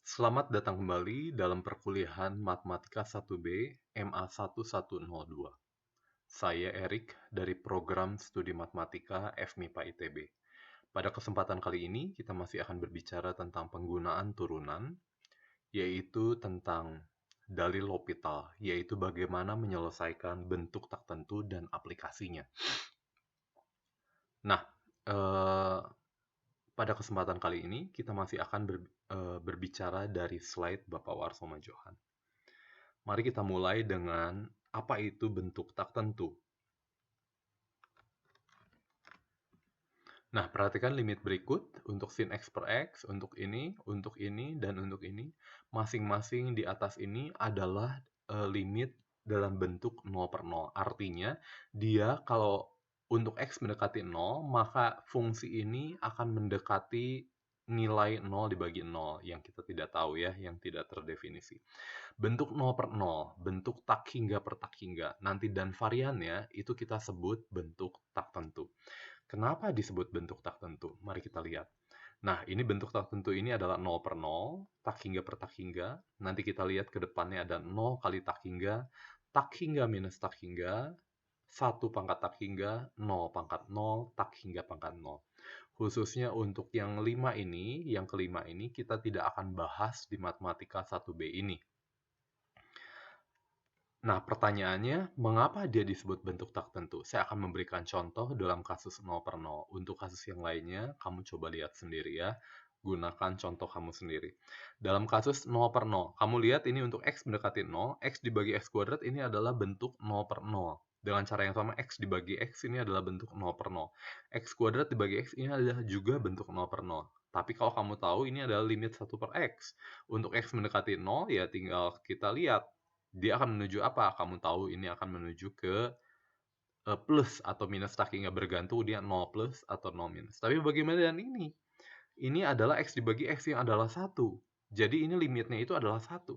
Selamat datang kembali dalam perkuliahan Matematika 1B MA 1102. Saya Erik dari Program Studi Matematika FMIPA ITB. Pada kesempatan kali ini, kita masih akan berbicara tentang penggunaan turunan, yaitu tentang dalil L'Hopital, yaitu bagaimana menyelesaikan bentuk tak tentu dan aplikasinya. Nah, eh, pada kesempatan kali ini, kita masih akan berbicara dari slide Bapak Warsono Johan. Mari kita mulai dengan apa itu bentuk tak tentu. Nah, perhatikan limit berikut untuk sin x per x, untuk ini, dan untuk ini. Masing-masing di atas ini adalah limit dalam bentuk 0 per 0. Artinya, dia kalau untuk x mendekati 0, maka fungsi ini akan mendekati nilai 0 dibagi 0, yang kita tidak tahu ya, yang tidak terdefinisi. Bentuk 0 per 0, bentuk tak hingga per tak hingga. Nanti dan variannya itu kita sebut bentuk tak tentu. Kenapa disebut bentuk tak tentu? Mari kita lihat. Nah, ini bentuk tak tentu ini adalah 0 per 0, tak hingga per tak hingga. Nanti kita lihat ke depannya ada 0 kali tak hingga minus tak hingga, 1 pangkat tak hingga, 0 pangkat 0, tak hingga pangkat 0. Khususnya untuk yang kelima ini kita tidak akan bahas di matematika 1B ini. Nah, pertanyaannya, mengapa dia disebut bentuk tak tentu? Saya akan memberikan contoh dalam kasus 0 per 0. Untuk kasus yang lainnya, kamu coba lihat sendiri ya. Gunakan contoh kamu sendiri. Dalam kasus 0 per 0, kamu lihat ini untuk x mendekati 0, x dibagi x kuadrat ini adalah bentuk 0 per 0. Dengan cara yang sama, x dibagi x ini adalah bentuk 0 per 0. X kuadrat dibagi x ini adalah juga bentuk 0 per 0. Tapi kalau kamu tahu ini adalah limit 1 per x. Untuk x mendekati 0, ya tinggal kita lihat dia akan menuju apa? Kamu tahu ini akan menuju ke plus atau minus tak hingga bergantung dia 0 plus atau 0 minus. Tapi bagaimana dengan ini? Ini adalah x dibagi x yang adalah 1. Jadi ini limitnya itu adalah 1.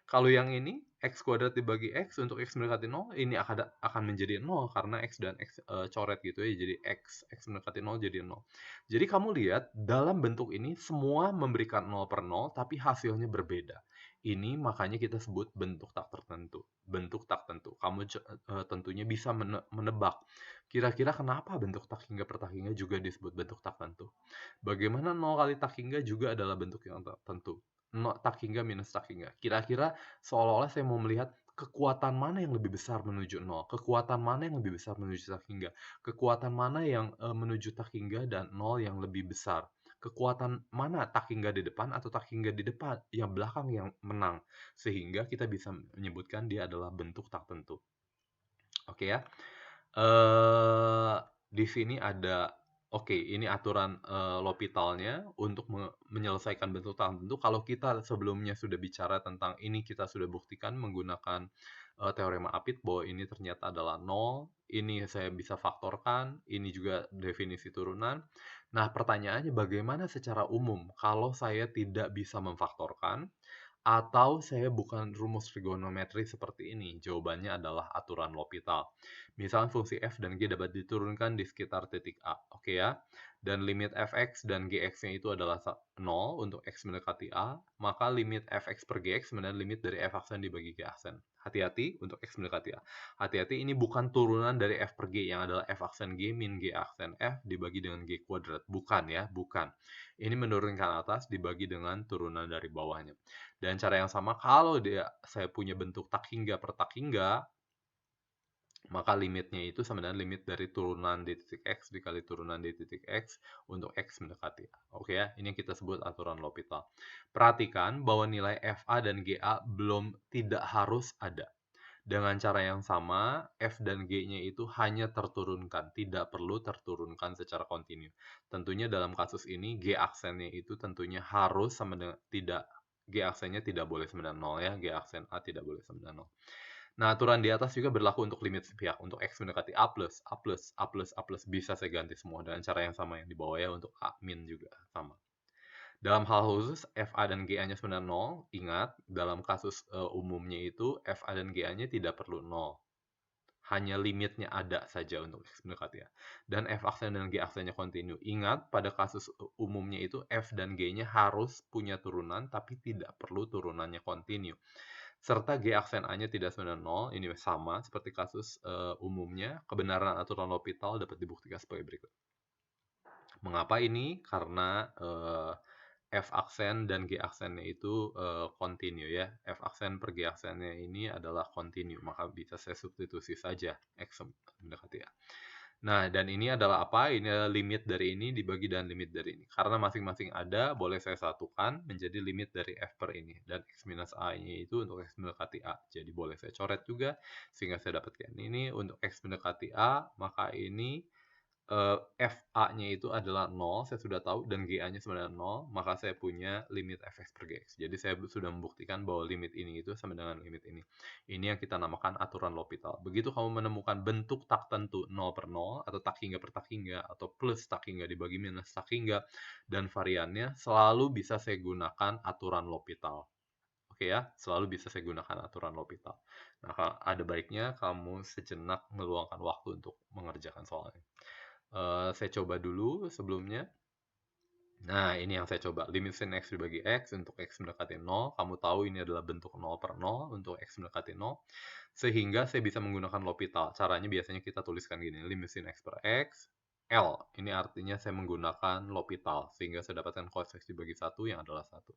Kalau yang ini, x kuadrat dibagi x untuk x mendekati 0, ini akan menjadi 0 karena x dan x coret gitu ya. Jadi x mendekati 0 jadi 0. Jadi kamu lihat, dalam bentuk ini semua memberikan 0 per 0, tapi hasilnya berbeda. Ini makanya kita sebut bentuk tak tertentu. Bentuk tak tentu. Kamu tentunya bisa menebak. Kira-kira kenapa bentuk tak hingga per tak hingga juga disebut bentuk tak tentu? Bagaimana 0 kali tak hingga juga adalah bentuk yang tertentu. 0 tak hingga minus tak hingga. Kira-kira seolah-olah saya mau melihat kekuatan mana yang lebih besar menuju 0, kekuatan mana yang lebih besar menuju tak hingga, kekuatan mana yang menuju tak hingga dan 0 yang lebih besar. Kekuatan mana tak hingga di depan atau tak hingga di depan, yang belakang yang menang. Sehingga kita bisa menyebutkan dia adalah bentuk tak tentu. Oke ya. Di sini ada ini aturan L'Hopitalnya untuk menyelesaikan bentuk tak tentu. Kalau kita sebelumnya sudah bicara tentang ini, kita sudah buktikan menggunakan teorema Apit bahwa ini ternyata adalah 0. Ini saya bisa faktorkan, ini juga definisi turunan. Nah, pertanyaannya bagaimana secara umum kalau saya tidak bisa memfaktorkan atau saya bukan rumus trigonometri seperti ini? Jawabannya adalah aturan L'Hopital. Misalnya fungsi f dan g dapat diturunkan di sekitar titik A, oke ya? Dan limit fx dan gx-nya itu adalah 0 untuk x mendekati A, maka limit fx per gx sebenarnya limit dari f aksen dibagi g aksen. Hati-hati untuk x mendekati A. Hati-hati ini bukan turunan dari f per g yang adalah f aksen g min g aksen f dibagi dengan g kuadrat. Bukan ya, bukan. Ini menurunkan atas dibagi dengan turunan dari bawahnya. Dan cara yang sama kalau saya punya bentuk tak hingga per tak hingga, maka limitnya itu sama dengan limit dari turunan di titik x dikali turunan di titik x untuk x mendekati A. Oke ya, ini yang kita sebut aturan L'Hopital. Perhatikan bahwa nilai FA dan GA tidak harus ada. Dengan cara yang sama, F dan G-nya itu hanya terturunkan, tidak perlu terturunkan secara kontinu. Tentunya dalam kasus ini, G aksennya itu tentunya harus sama dengan tidak. G aksennya tidak boleh sama dengan 0 ya, G aksen A tidak boleh sama dengan 0. Nah, aturan di atas juga berlaku untuk limit sepihak. Untuk X mendekati A+, A+, A+, A+, bisa saya ganti semua dengan cara yang sama yang di bawah ya, untuk A min juga sama. Dalam hal khusus, FA dan GA-nya sebenarnya 0. Ingat, dalam kasus umumnya itu, FA dan GA-nya tidak perlu 0. hanya limitnya ada saja untuk X mendekati A. Dan F aksen dan G aksennya kontinu. Ingat, pada kasus umumnya itu F dan G-nya harus punya turunan, tapi tidak perlu turunannya kontinu. Serta G aksen A-nya tidak sama dengan 0, ini sama seperti kasus umumnya, kebenaran aturan L'Hopital dapat dibuktikan sebagai berikut. Mengapa ini? Karena F aksen dan G aksennya itu kontinu ya. F aksen per G aksennya ini adalah kontinu, maka bisa saya substitusi saja X mendekati A. Nah, dan ini adalah apa? Ini adalah limit dari ini dibagi dengan limit dari ini. Karena masing-masing ada, boleh saya satukan menjadi limit dari F per ini. Dan X minus A-nya itu untuk X mendekati A. Jadi boleh saya coret juga, sehingga saya dapatkan ini untuk X mendekati A, maka ini FA-nya itu adalah 0, saya sudah tahu, dan GA-nya sebenarnya 0, maka saya punya limit fx per gx. Jadi saya sudah membuktikan bahwa limit ini itu sama dengan limit ini. Ini yang kita namakan aturan L'Hopital. Begitu kamu menemukan bentuk tak tentu 0 per 0, atau tak hingga per tak hingga, atau plus tak hingga dibagi minus tak hingga, dan variannya, selalu bisa saya gunakan aturan L'Hopital. Oke ya, selalu bisa saya gunakan aturan L'Hopital. Nah, ada baiknya kamu sejenak meluangkan waktu untuk mengerjakan soalnya. Saya coba dulu sebelumnya. Nah, ini yang saya coba. Limit sin X dibagi X untuk X mendekati 0. Kamu tahu ini adalah bentuk 0 per 0 untuk X mendekati 0. Sehingga saya bisa menggunakan L'Hopital. Caranya biasanya kita tuliskan gini. Limit sin X per X. L. Ini artinya saya menggunakan L'Hopital. Sehingga saya dapatkan cos X dibagi 1 yang adalah 1.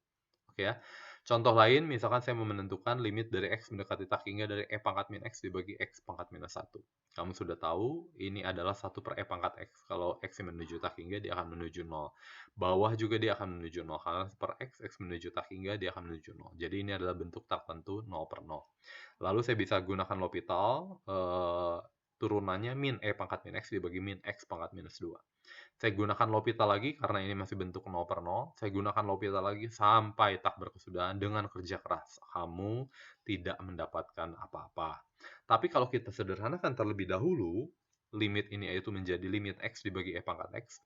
Oke ya. Contoh lain, misalkan saya mau menentukan limit dari X mendekati tak hingga dari E pangkat min X dibagi X pangkat minus 1. Kamu sudah tahu, ini adalah 1 per E pangkat X. Kalau X menuju tak hingga, dia akan menuju 0. Bawah juga dia akan menuju 0. Karena per X menuju tak hingga, dia akan menuju 0. Jadi ini adalah bentuk tak tentu 0 per 0. Lalu saya bisa gunakan L'Hopital, turunannya min E pangkat min X dibagi min X pangkat minus 2. Saya gunakan L'Hopital lagi karena ini masih bentuk 0 per 0. Saya gunakan L'Hopital lagi sampai tak berkesudahan dengan kerja keras. Kamu tidak mendapatkan apa-apa. Tapi kalau kita sederhanakan terlebih dahulu, limit ini yaitu menjadi limit X dibagi E pangkat X.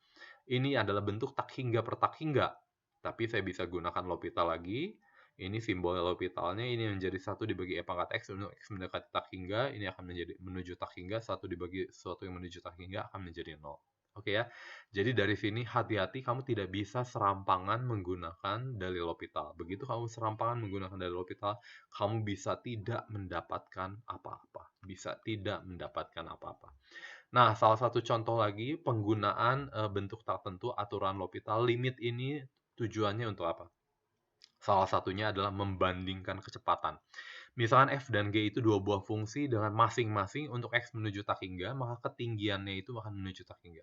Ini adalah bentuk tak hingga per tak hingga. Tapi saya bisa gunakan L'Hopital lagi. Ini simbol L'Hopitalnya, ini menjadi 1 dibagi E pangkat X untuk X mendekati tak hingga. Ini akan menjadi menuju tak hingga, 1 dibagi sesuatu yang menuju tak hingga akan menjadi 0. Oke ya. Jadi dari sini hati-hati kamu tidak bisa serampangan menggunakan dalil L'Hopital. Begitu kamu serampangan menggunakan dalil L'Hopital, kamu bisa tidak mendapatkan apa-apa. Bisa tidak mendapatkan apa-apa. Nah, salah satu contoh lagi penggunaan bentuk tak tentu aturan L'Hopital. Limit ini tujuannya untuk apa? Salah satunya adalah membandingkan kecepatan. Misalkan f dan g itu dua buah fungsi dengan masing-masing untuk x menuju tak hingga, maka ketinggiannya itu akan menuju tak hingga.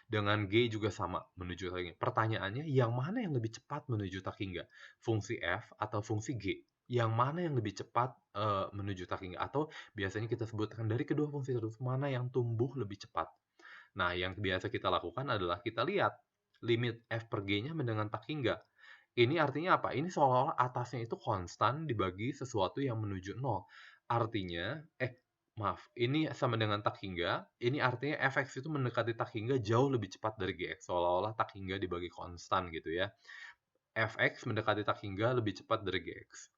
Dengan g juga sama, menuju tak hingga. Pertanyaannya, yang mana yang lebih cepat menuju tak hingga? Fungsi f atau fungsi g? Yang mana yang lebih cepat menuju tak hingga? Atau biasanya kita sebutkan dari kedua fungsi tersebut, mana yang tumbuh lebih cepat? Nah, yang biasa kita lakukan adalah kita lihat limit f per g-nya dengan tak hingga. Ini artinya apa? Ini seolah-olah atasnya itu konstan dibagi sesuatu yang menuju 0. Artinya, maaf, ini sama dengan tak hingga, ini artinya fx itu mendekati tak hingga jauh lebih cepat dari gx, seolah-olah tak hingga dibagi konstan gitu ya. Fx mendekati tak hingga lebih cepat dari gx.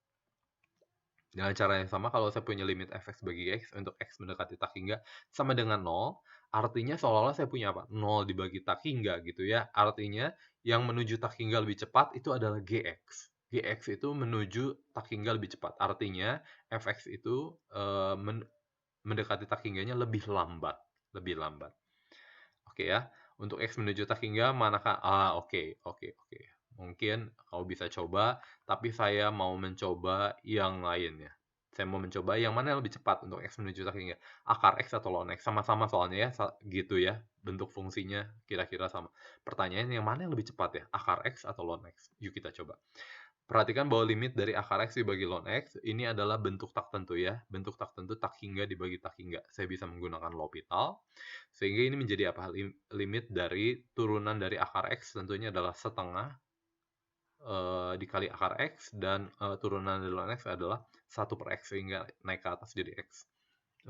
Dengan cara yang sama, kalau saya punya limit fx bagi x untuk x mendekati tak hingga sama dengan 0, artinya seolah-olah saya punya apa? 0 dibagi tak hingga gitu ya. Artinya yang menuju tak hingga lebih cepat itu adalah gx. Gx itu menuju tak hingga lebih cepat. Artinya fx itu mendekati tak hingganya lebih lambat. Lebih lambat. Oke ya. Untuk x menuju tak hingga manakah? Oke. Mungkin kamu bisa coba, tapi saya mau mencoba yang lainnya. Saya mau mencoba yang mana yang lebih cepat untuk x menuju tak hingga. Akar x atau ln x, sama-sama soalnya ya, gitu ya. Bentuk fungsinya kira-kira sama. Pertanyaannya yang mana yang lebih cepat ya? Akar x atau ln x? Yuk kita coba. Perhatikan bahwa limit dari akar x dibagi ln x, ini adalah bentuk tak tentu ya. Bentuk tak tentu tak hingga dibagi tak hingga. Saya bisa menggunakan L'Hopital. Sehingga ini menjadi apa? Limit dari turunan dari akar x tentunya adalah setengah dikali akar x, dan turunan dari ln x adalah 1 per x, sehingga naik ke atas jadi x.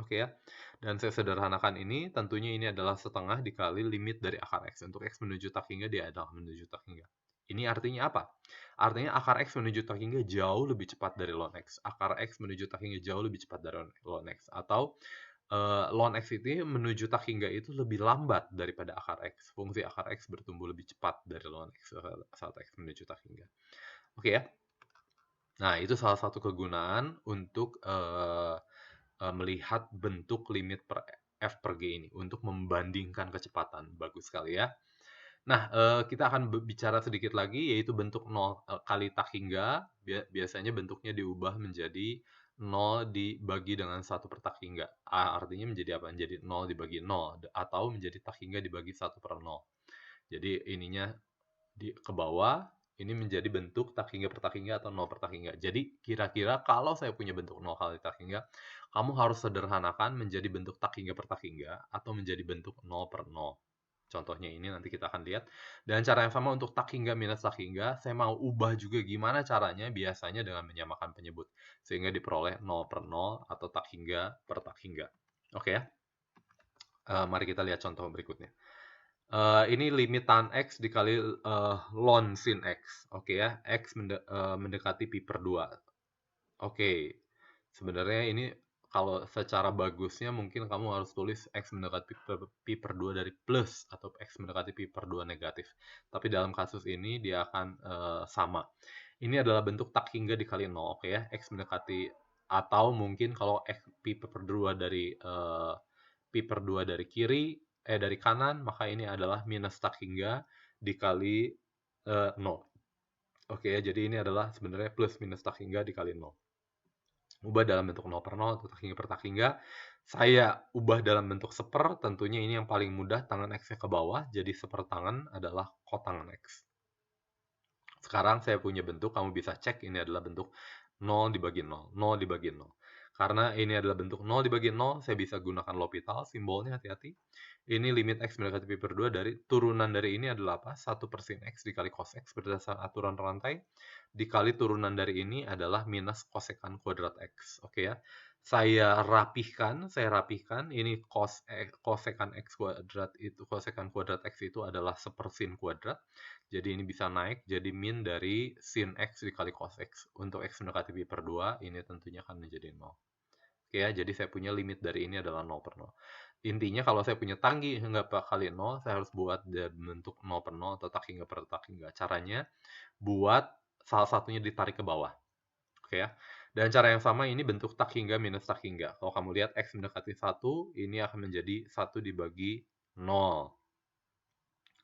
Oke ya. Dan saya sederhanakan ini, tentunya ini adalah setengah dikali limit dari akar x. Untuk x menuju tak hingga, dia adalah menuju tak hingga. Ini artinya apa? Artinya akar x menuju tak hingga jauh lebih cepat dari ln x. Akar x menuju tak hingga jauh lebih cepat dari ln x. Atau ln X ini menuju tak hingga itu lebih lambat daripada akar X. Fungsi akar X bertumbuh lebih cepat dari ln X saat X menuju tak hingga. Oke ya. Nah, itu salah satu kegunaan untuk, melihat bentuk limit per F per G ini, untuk membandingkan kecepatan. Bagus sekali ya. Nah, kita akan bicara sedikit lagi, yaitu bentuk nol kali tak hingga, biasanya bentuknya diubah menjadi nol dibagi dengan satu per tak hingga. Artinya menjadi apa? Menjadi nol dibagi nol, atau menjadi tak hingga dibagi satu per nol. Jadi ininya ke bawah, ini menjadi bentuk tak hingga per tak hingga atau nol per tak hingga. Jadi kira-kira kalau saya punya bentuk nol kali tak hingga, kamu harus sederhanakan menjadi bentuk tak hingga per tak hingga atau menjadi bentuk nol per nol. Contohnya ini nanti kita akan lihat. Dan cara yang sama untuk tak hingga minus tak hingga, saya mau ubah juga gimana caranya, biasanya dengan menyamakan penyebut. Sehingga diperoleh nol per nol atau tak hingga per tak hingga. Oke ya? Mari kita lihat contoh berikutnya. Ini limit tan X dikali ln sin X. Oke ya, X mendekati pi per 2. Oke, sebenarnya ini kalau secara bagusnya mungkin kamu harus tulis X mendekati pi per 2 dari plus atau X mendekati pi per 2 negatif. Tapi dalam kasus ini dia akan sama. Ini adalah bentuk tak hingga dikali 0, oke ya. X mendekati, atau mungkin kalau X pi per 2 dari pi per 2 dari dari kanan, maka ini adalah minus tak hingga dikali 0. Oke ya, jadi ini adalah sebenarnya plus minus tak hingga dikali 0. Ubah dalam bentuk 0 per 0 atau tak hingga per tak hingga. Saya ubah dalam bentuk seper, tentunya ini yang paling mudah, tangan X-nya ke bawah, jadi sepertangan adalah kotangan X. Sekarang saya punya bentuk, kamu bisa cek ini adalah bentuk 0 dibagi 0, 0 dibagi 0. Karena ini adalah bentuk 0 dibagi 0, saya bisa gunakan L'Hopital, simbolnya hati-hati. Ini limit X mendekati pi per 2 dari turunan dari ini adalah apa? 1 per sin X dikali cos X berdasarkan aturan rantai, dikali turunan dari ini adalah minus kosekan kuadrat X. Oke ya. Saya rapihkan, ini kosekan X kuadrat itu, kosekan kuadrat X itu adalah sepersin kuadrat. Jadi ini bisa naik jadi min dari sin X dikali cos X. Untuk X mendekati pi per 2, ini tentunya akan menjadi 0. Oke ya, jadi saya punya limit dari ini adalah 0 per 0. Intinya kalau saya punya tanggi hingga kali 0, saya harus buat bentuk 0 per 0 atau tak hingga per tak hingga. Caranya, buat salah satunya ditarik ke bawah. Oke ya. Dan cara yang sama ini bentuk tak hingga minus tak hingga. Kalau kamu lihat X mendekati 1, ini akan menjadi 1 dibagi 0.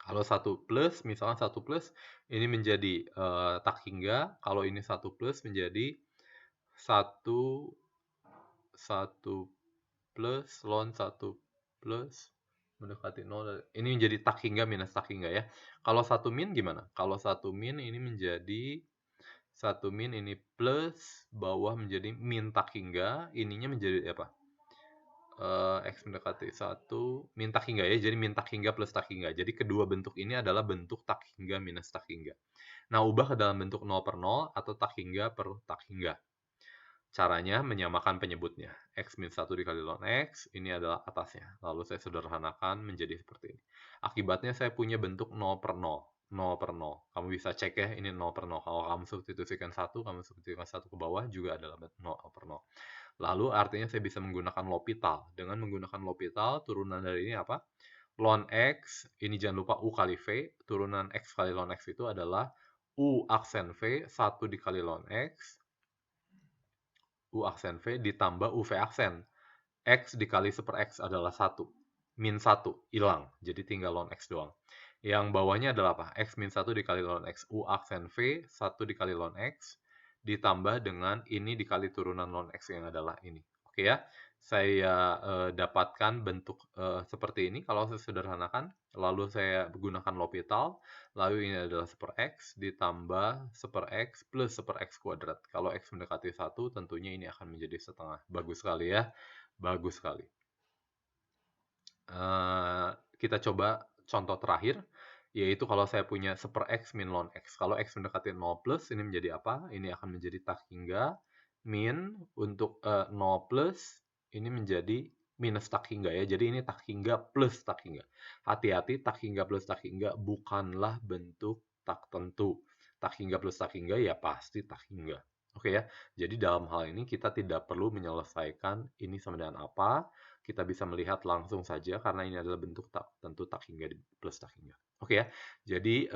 Kalau 1 plus, misalnya 1 plus, ini menjadi tak hingga. Kalau ini 1 plus menjadi 1 plus ln 1 plus mendekati 0. Ini menjadi tak hingga minus tak hingga ya. Kalau 1 min gimana? Kalau 1 min ini menjadi 1 min ini plus bawah menjadi min tak hingga, ininya menjadi apa? X mendekati 1 min tak hingga ya. Jadi min tak hingga plus tak hingga. Jadi kedua bentuk ini adalah bentuk tak hingga minus tak hingga. Nah, ubah ke dalam bentuk 0 per 0 atau tak hingga per tak hingga. Caranya menyamakan penyebutnya. X min 1 dikali ln X, ini adalah atasnya. Lalu saya sederhanakan menjadi seperti ini. Akibatnya saya punya bentuk 0 per 0. 0 per 0. Kamu bisa cek ya, ini 0 per 0. Kalau kamu substitusikan 1, kamu substitusikan 1 ke bawah, juga adalah 0 per 0. Lalu artinya saya bisa menggunakan L'Hopital. Dengan menggunakan L'Hopital, turunan dari ini apa? Ln X, ini jangan lupa U kali V. Turunan X kali ln X itu adalah U aksen V, 1 dikali ln X, U aksen V ditambah UV aksen. X dikali 1 per X adalah 1. Min 1, hilang. Jadi tinggal ln X doang. Yang bawahnya adalah apa? X min 1 dikali ln X. U aksen V, 1 dikali ln X, ditambah dengan ini dikali turunan ln X yang adalah ini. Oke ya? Saya dapatkan bentuk seperti ini kalau saya sederhanakan. Lalu saya gunakan L'Hopital. Lalu ini adalah 1 per X ditambah 1 per X plus 1 per X kuadrat. Kalau X mendekati 1, tentunya ini akan menjadi setengah. Bagus sekali ya. Bagus sekali. Kita coba contoh terakhir, yaitu kalau saya punya 1 per X min ln X. Kalau X mendekati 0 plus, ini menjadi apa? Ini akan menjadi tak hingga min untuk 0 plus, ini menjadi minus tak hingga ya. Jadi ini tak hingga plus tak hingga. Hati-hati, tak hingga plus tak hingga bukanlah bentuk tak tentu. Tak hingga plus tak hingga ya pasti tak hingga. Oke ya. Jadi dalam hal ini kita tidak perlu menyelesaikan ini sama dengan apa. kita bisa melihat langsung saja karena ini adalah bentuk tentu tak hingga plus tak hingga. Oke ya, jadi,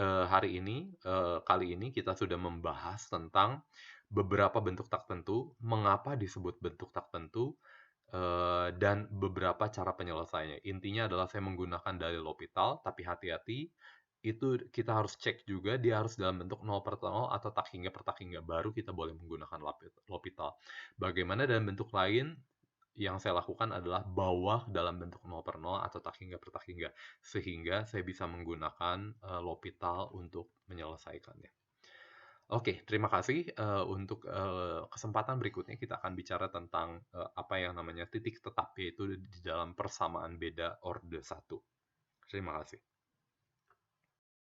kali ini kita sudah membahas tentang beberapa bentuk tak tentu, mengapa disebut bentuk tak tentu, dan beberapa cara penyelesaiannya. Intinya adalah saya menggunakan dalil L'Hopital, tapi hati-hati, itu kita harus cek juga dia harus dalam bentuk 0/0 atau tak hingga per tak hingga, baru kita boleh menggunakan L'Hopital. Bagaimana dalam bentuk lain, yang saya lakukan adalah bawa dalam bentuk 0/0 atau tak hingga per tak hingga, sehingga saya bisa menggunakan, L'Hopital untuk menyelesaikannya. Oke, terima kasih, untuk, kesempatan berikutnya kita akan bicara tentang, apa yang namanya titik tetap, yaitu di dalam persamaan beda orde 1. Terima kasih.